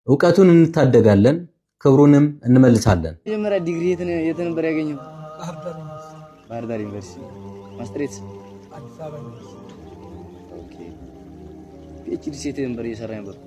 ዕውቀቱን እንታደጋለን ክብሩንም እንመልሳለን መጀመሪያ ዲግሪ የት ነበር ያገኘው ባህር ዳር ዩኒቨርሲቲ ማስተርስ አዲስ አበባ ዩኒቨርሲቲ ኦኬ ፒኤችዲ ሴት ነበር እየሰራ ነበር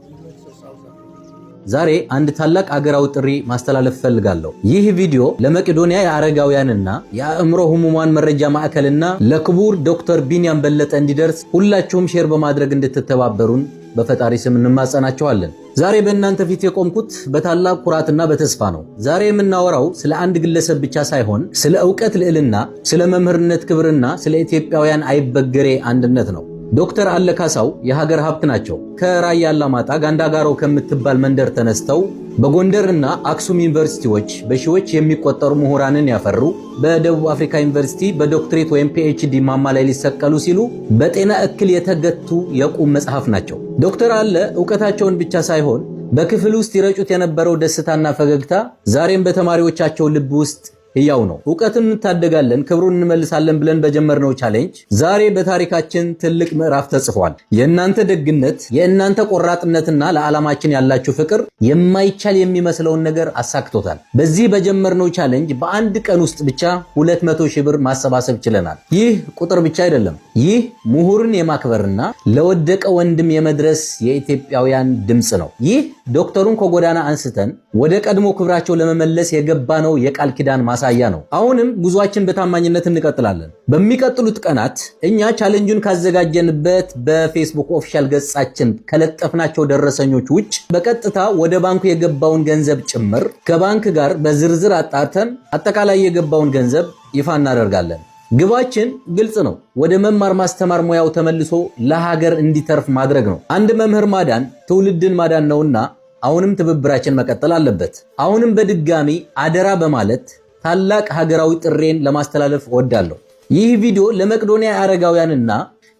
ዛሬ አንድ ታላቅ አገራዊ ጥሪ ማስተላለፍ ፈልጋለሁ ይህ ቪዲዮ ለመቄዶንያ የአረጋውያንና የአእምሮ ህሙማን መረጃ ማዕከልና ለክቡር ዶክተር ቢኒያም በለጠ እንዲደርስ ሁላችሁም ሼር በማድረግ እንድትተባበሩን በፈጣሪ ስም እንማጸናችኋለን ዛሬ በእናንተ ፊት የቆምኩት በታላቅ ኩራትና በተስፋ ነው ዛሬ የምናወራው ስለ አንድ ግለሰብ ብቻ ሳይሆን ስለ ዕውቀት ልዕልና ስለ መምህርነት ክብርና ስለ ኢትዮጵያውያን አይበገሬ አንድነት ነው ዶክተር አለካሳው የሀገር ሀብት ናቸው ከራያ አላማጣ ጋንዳጋሮ ከምትባል መንደር ተነስተው በጎንደርና አክሱም ዩኒቨርሲቲዎች በሺዎች የሚቆጠሩ ምሁራንን ያፈሩ በደቡብ አፍሪካ ዩኒቨርሲቲ በዶክትሬት ወይም ፒኤችዲ ማማ ላይ ሊሰቀሉ ሲሉ በጤና እክል የተገቱ የቁም መጽሐፍ ናቸው ዶክተር አለ ዕውቀታቸውን ብቻ ሳይሆን በክፍል ውስጥ ይረጩት የነበረው ደስታና ፈገግታ ዛሬም በተማሪዎቻቸው ልብ ውስጥ ያው ነው ዕውቀትን እንታደጋለን ክብሩን እንመልሳለን ብለን በጀመርነው ቻሌንጅ ዛሬ በታሪካችን ትልቅ ምዕራፍ ተጽፏል የእናንተ ደግነት የእናንተ ቆራጥነትና ለዓላማችን ያላችሁ ፍቅር የማይቻል የሚመስለውን ነገር አሳክቶታል በዚህ በጀመርነው ቻሌንጅ በአንድ ቀን ውስጥ ብቻ 200,000 ብር ማሰባሰብ ችለናል ይህ ቁጥር ብቻ አይደለም ይህ ምሁርን የማክበርና ለወደቀ ወንድም የመድረስ የኢትዮጵያውያን ድምጽ ነው ይህ ዶክተሩን ከጎዳና አንስተን ወደ ቀድሞ ክብራቸው ለመመለስ የገባነው የቃል ኪዳን ማሳያ ነው አሁንም ጉዟችን በታማኝነት እንቀጥላለን በሚቀጥሉት ቀናት እኛ ቻሌንጁን ካዘጋጀንበት በፌስቡክ ኦፊሻል ገጻችን ከለጠፍናቸው ደረሰኞች ውጭ በቀጥታ ወደ ባንኩ የገባውን ገንዘብ ጭምር ከባንክ ጋር በዝርዝር አጣርተን አጠቃላይ የገባውን ገንዘብ ይፋ እናደርጋለን ግባችን ግልጽ ነው ወደ መማር ማስተማር ሙያው ተመልሶ ለሀገር እንዲተርፍ ማድረግ ነው አንድ መምህር ማዳን ትውልድን ማዳን ነውና አሁንም ትብብራችን መቀጠል አለበት አሁንም በድጋሚ አደራ በማለት ታላቅ ሀገራዊ ጥሬን ለማስተላለፍ ወዳለሁ ይህ ቪዲዮ ለመቄዶንያ አረጋውያንና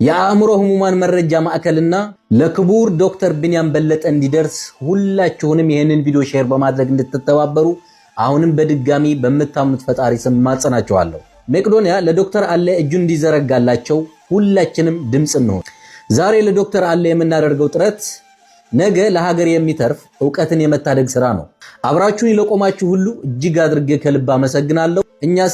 የአእምሮ ህሙማን መረጃ ማዕከልና ለክቡር ዶክተር ቢኒያም በለጠ እንዲደርስ ሁላችሁንም ይሄንን ቪዲዮ ሼር በማድረግ እንድትተባበሩ አሁንም በድጋሚ በመታመኑት ፈጣሪ ስም ማጸናችኋለሁ መቄዶንያ ለዶክተር አለ እጁን እንዲዘረጋላቸው ሁላችንም ድምጽ ነው ዛሬ ለዶክተር አለ የምናደርገው ጥረት ነገ ለሀገር የሚተርፍ ዕውቀትን የመታደግ ሥራ ነው አብራችሁን ለቆማችሁ ሁሉ እጅግ አድርጌ ከልብ አመሰግናለሁ እኛ